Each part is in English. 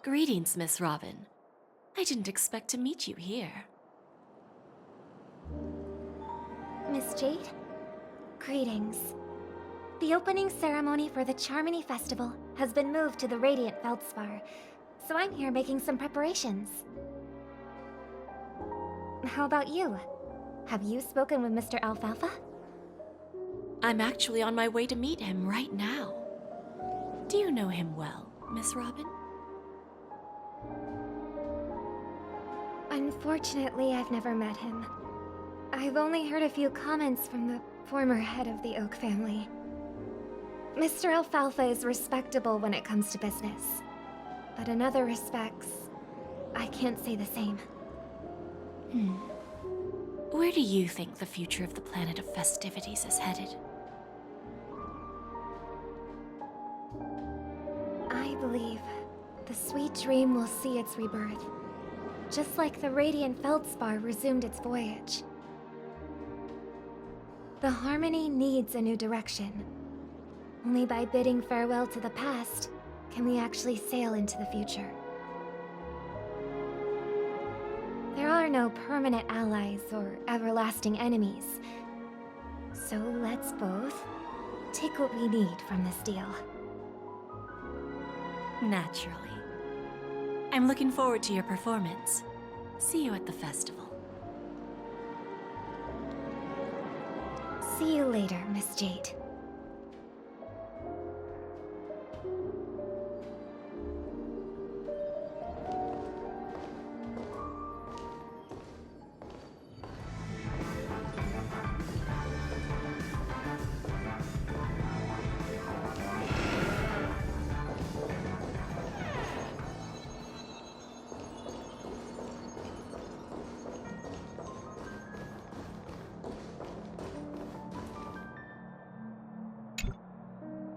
Greetings, Miss Robin. I didn't expect to meet you here. Miss Jade? Greetings. The opening ceremony for the Charmony Festival has been moved to the Radiant Feldspar, so I'm here making some preparations. How about you? Have you spoken with Mr. Alfalfa? I'm actually on my way to meet him right now. Do you know him well, Miss Robin? Unfortunately, I've never met him. I've only heard a few comments from the former head of the Oak family. Mr. Alfalfa is respectable when it comes to business, but in other respects, I can't say the same. Where do you think the future of the planet of festivities is headed? I believe the sweet dream will see its rebirth, just like the Radiant Feldspar resumed its voyage. The Harmony needs a new direction. Only by bidding farewell to the past can we actually sail into the future. There are no permanent allies or everlasting enemies, so let's both take what we need from this deal. Naturally. I'm looking forward to your performance. See you at the festival. See you later, Miss Jade.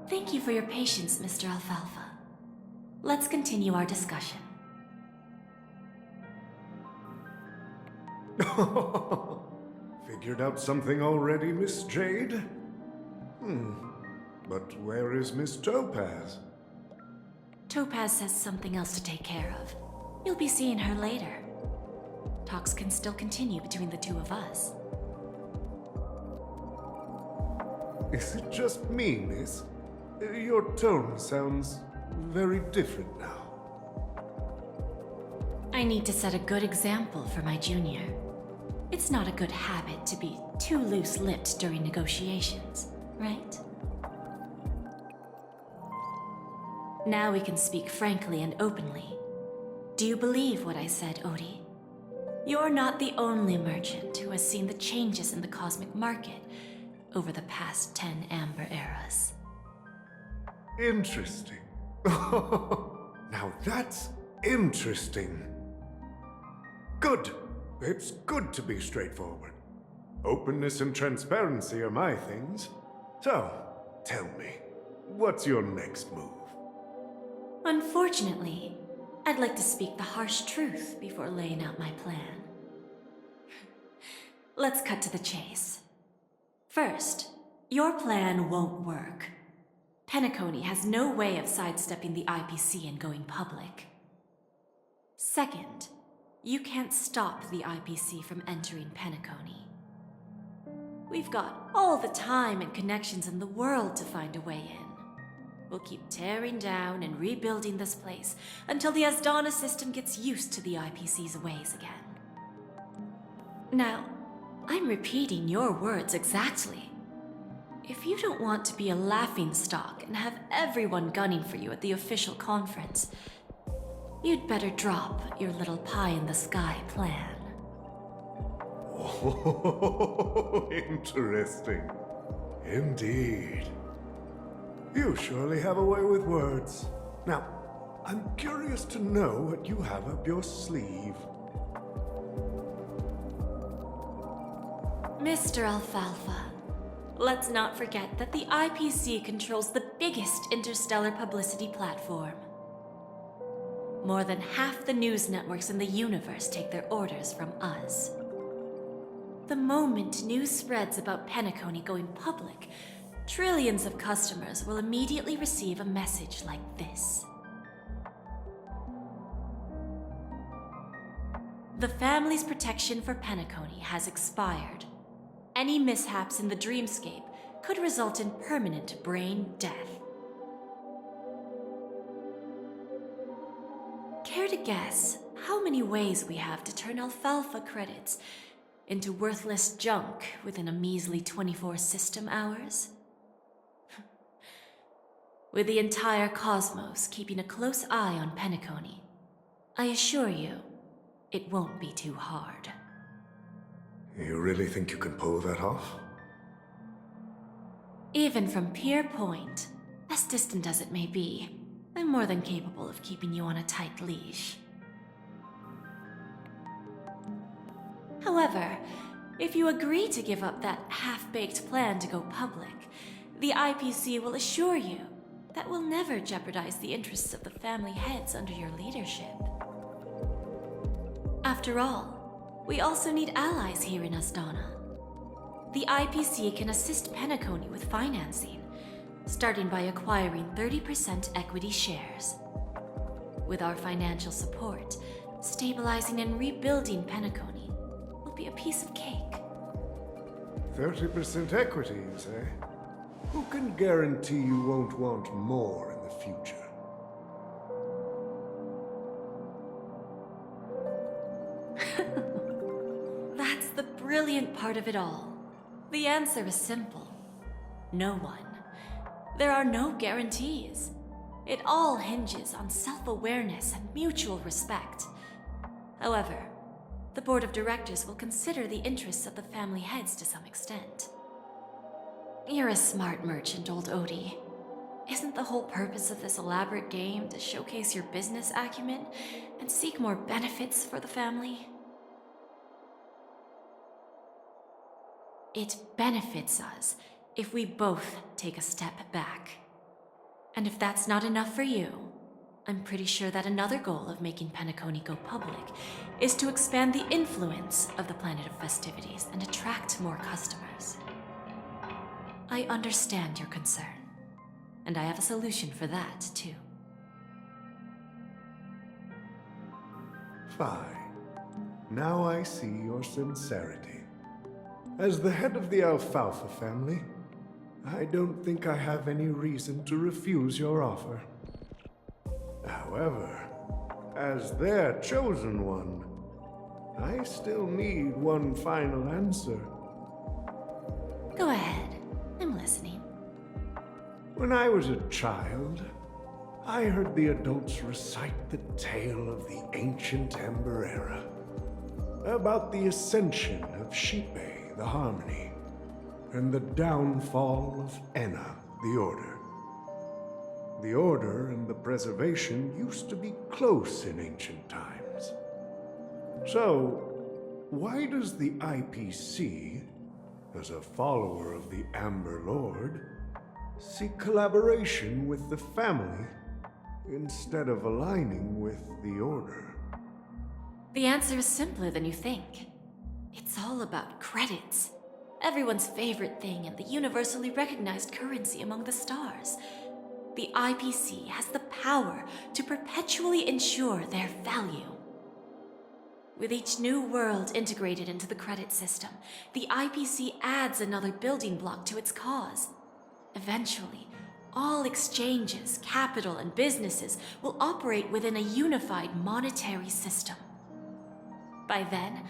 Thank you for your patience, Mr. Alfalfa. Let's continue our discussion. Figured out something already, Miss Jade? But where is Miss Topaz? Topaz has something else to take care of. You'll be seeing her later. Talks can still continue between the two of us. Is it just me, miss? Your tone sounds very different now. I need to set a good example for my junior. It's not a good habit to be too loose-lipped during negotiations, right? Now we can speak frankly and openly. Do you believe what I said, Odie? You're not the only merchant who has seen the changes in the cosmic market over the past 10 Amber Eras. Interesting. Now that's interesting. Good. It's good to be straightforward. Openness and transparency are my things. So, tell me, what's your next move? Unfortunately, I'd like to speak the harsh truth before laying out my plan. Let's cut to the chase. First, your plan won't work. Penacony has no way of sidestepping the IPC and going public. Second, you can't stop the IPC from entering Penacony. We've got all the time and connections in the world to find a way in. We'll keep tearing down and rebuilding this place until the Asdana system gets used to the IPC's ways again. Now, I'm repeating your words exactly. If you don't want to be a laughingstock and have everyone gunning for you at the official conference, you'd better drop your little pie-in-the-sky plan. Oh, interesting. Indeed. You surely have a way with words. Now, I'm curious to know what you have up your sleeve. Mr. Alfalfa, let's not forget that the IPC controls the biggest interstellar publicity platform. More than half the news networks in the universe take their orders from us. The moment news spreads about Penacony going public, trillions of customers will immediately receive a message like this. The family's protection for Penacony has expired. Any mishaps in the dreamscape could result in permanent brain death. Care to guess how many ways we have to turn alfalfa credits into worthless junk within a measly 24 system hours? With the entire cosmos keeping a close eye on Penacony, I assure you, it won't be too hard. You really think you can pull that off? Even from Pier Point, as distant as it may be, I'm more than capable of keeping you on a tight leash. However, if you agree to give up that half-baked plan to go public, the IPC will assure you that we'll never jeopardize the interests of the family heads under your leadership. After all, we also need allies here in Asdana. The IPC can assist Penacony with financing, starting by acquiring 30% equity shares. With our financial support, stabilizing and rebuilding Penacony will be a piece of cake. 30% equities, eh? Who can guarantee you won't want more in the future? That's the brilliant part of it all. The answer is simple. No one. There are no guarantees. It all hinges on self-awareness and mutual respect. However, the board of directors will consider the interests of the family heads to some extent. You're a smart merchant, old Odie. Isn't the whole purpose of this elaborate game to showcase your business acumen and seek more benefits for the family? It benefits us if we both take a step back. And if that's not enough for you, I'm pretty sure that another goal of making Penacony go public is to expand the influence of the Planet of Festivities and attract more customers. I understand your concern, and I have a solution for that, too. Fine. Now I see your sincerity. As the head of the Alfalfa family, I don't think I have any reason to refuse your offer. However, as their chosen one, I still need one final answer. Go ahead. I'm listening. When I was a child, I heard the adults recite the tale of the ancient Ember Era, about the ascension of Shipe, the Harmony, and the downfall of Enna, the Order. The Order and the Preservation used to be close in ancient times. So, why does the IPC, as a follower of the Amber Lord, seek collaboration with the family instead of aligning with the Order? The answer is simpler than you think. It's all about credits. Everyone's favorite thing and the universally recognized currency among the stars. The IPC has the power to perpetually ensure their value. With each new world integrated into the credit system, the IPC adds another building block to its cause. Eventually, all exchanges, capital, and businesses will operate within a unified monetary system. By then,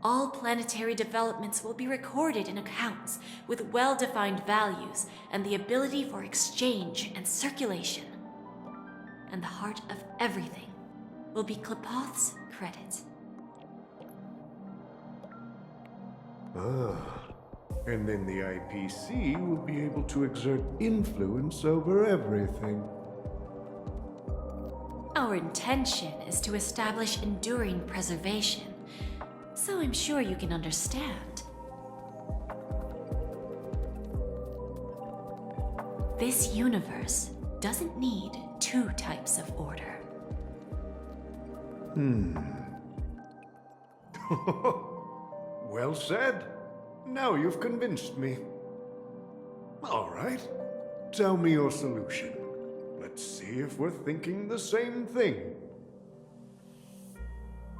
all planetary developments will be recorded in accounts with well-defined values and the ability for exchange and circulation. And the heart of everything will be Klepoth's credit. And then the IPC will be able to exert influence over everything. Our intention is to establish enduring preservation, so I'm sure you can understand. This universe doesn't need two types of order. Well said. Now you've convinced me. All right. Tell me your solution. Let's see if we're thinking the same thing.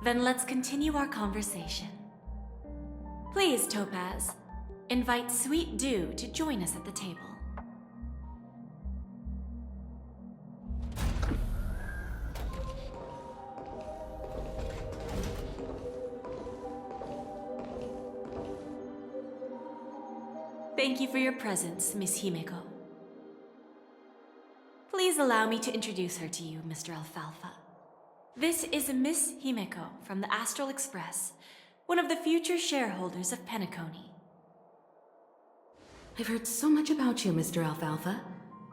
Then let's continue our conversation. Please, Topaz, invite Sweet Dew to join us at the table. Thank you for your presence, Miss Himeko. Please allow me to introduce her to you, Mr. Alfalfa. This is Miss Himeko from the Astral Express, one of the future shareholders of Penacony. I've heard so much about you, Mr. Alfalfa.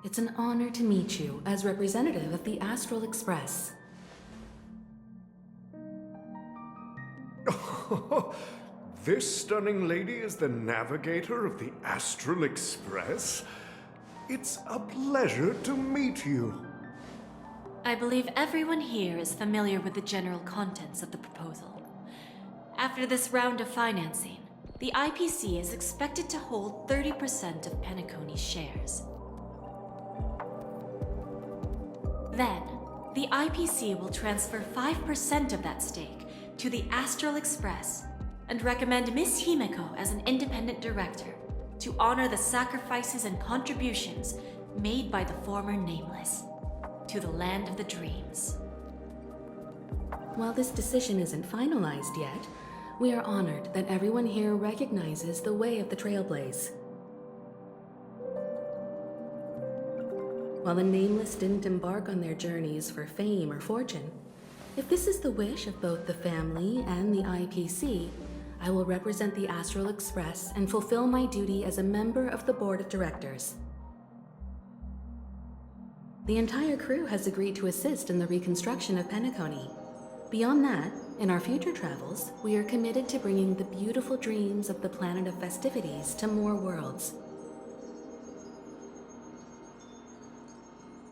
It's an honor to meet you as representative of the Astral Express. This stunning lady is the navigator of the Astral Express? It's a pleasure to meet you. I believe everyone here is familiar with the general contents of the proposal. After this round of financing, the IPC is expected to hold 30% of Penacony's shares. Then, the IPC will transfer 5% of that stake to the Astral Express and recommend Miss Himeko as an independent director to honor the sacrifices and contributions made by the former Nameless to the land of the dreams. While this decision isn't finalized yet, we are honored that everyone here recognizes the way of the Trailblaze. While the Nameless didn't embark on their journeys for fame or fortune, if this is the wish of both the family and the IPC, I will represent the Astral Express and fulfill my duty as a member of the board of directors. The entire crew has agreed to assist in the reconstruction of Penacony. Beyond that, in our future travels, we are committed to bringing the beautiful dreams of the planet of festivities to more worlds.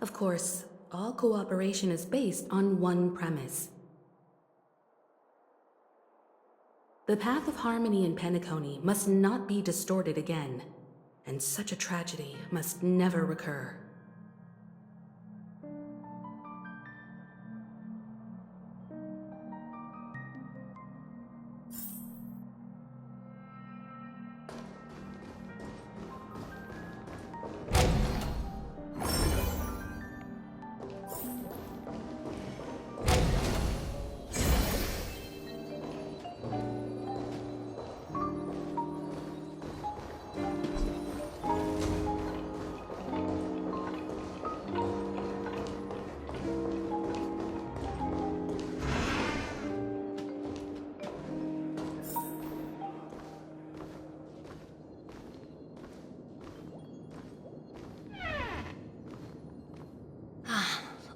Of course, all cooperation is based on one premise. The path of harmony in Penacony must not be distorted again, and such a tragedy must never recur.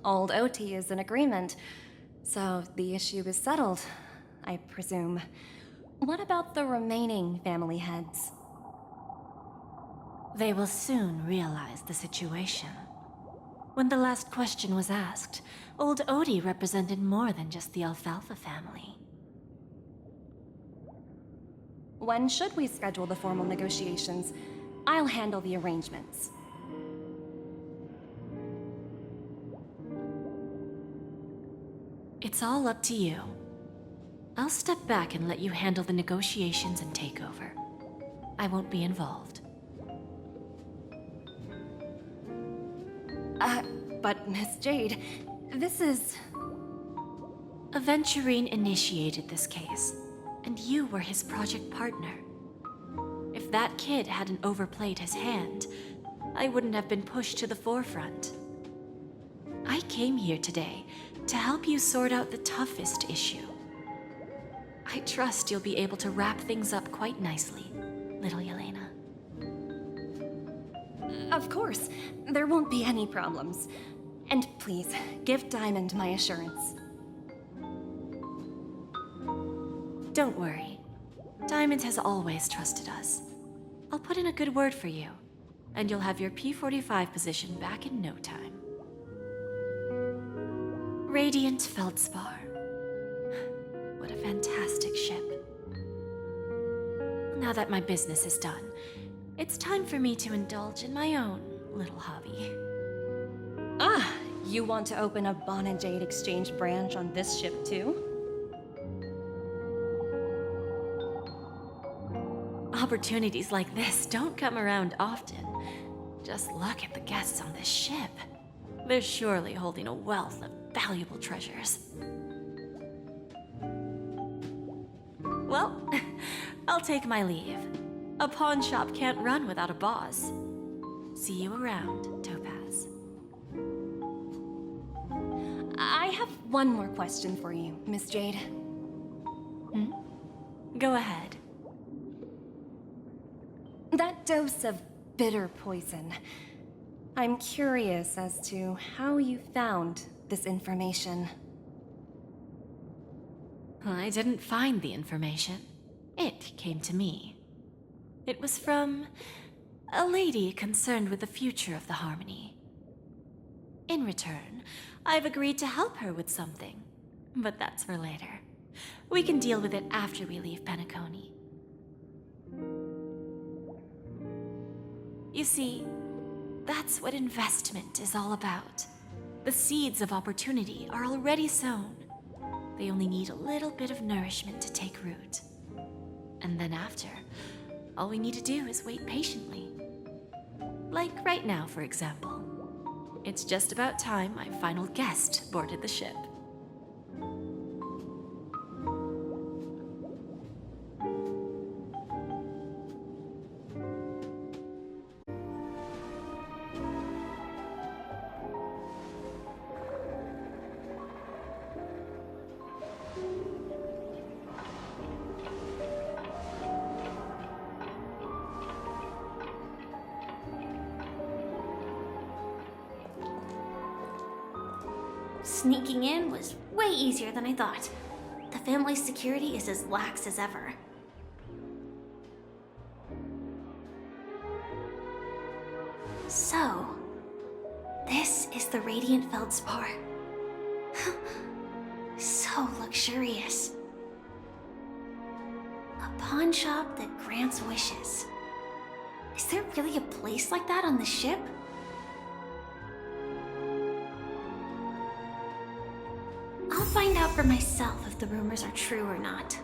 Old OT is in agreement, so the issue is settled, I presume. What about the remaining family heads? They will soon realize the situation. When the last question was asked, old Odie represented more than just the Alfalfa family. When should we schedule the formal negotiations? I'll handle the arrangements. It's all up to you. I'll step back and let you handle the negotiations and takeover. I won't be involved. But Miss Jade, this is... Aventurine initiated this case, and you were his project partner. If that kid hadn't overplayed his hand, I wouldn't have been pushed to the forefront. I came here today to help you sort out the toughest issue. I trust you'll be able to wrap things up quite nicely, little Yelena. Of course, there won't be any problems. And please, give Diamond my assurance. Don't worry. Diamond has always trusted us. I'll put in a good word for you, and you'll have your P-45 position back in no time. Radiant Feldspar. What a fantastic ship. Now that my business is done, it's time for me to indulge in my own little hobby. Ah, you want to open a Bon and Jade exchange branch on this ship too? Opportunities like this don't come around often. Just look at the guests on this ship. They're surely holding a wealth of valuable treasures. Well, I'll take my leave. A pawn shop can't run without a boss. See you around, Topaz. I have one more question for you, Miss Jade. Go ahead. That dose of bitter poison. I'm curious as to how you found this information. I didn't find the information. It came to me. It was from a lady concerned with the future of the Harmony. In return, I've agreed to help her with something. But that's for later. We can deal with it after we leave Penacony. You see, that's what investment is all about. The seeds of opportunity are already sown. They only need a little bit of nourishment to take root. And then after, all we need to do is wait patiently. Like right now, for example. It's just about time my final guest boarded the ship. Sneaking in was way easier than I thought. The family's security is as lax as ever. So, this is the Radiant Feldspar. So luxurious. A pawn shop that grants wishes. Is there really a place like that on the ship? I'll find out for myself if the rumors are true or not.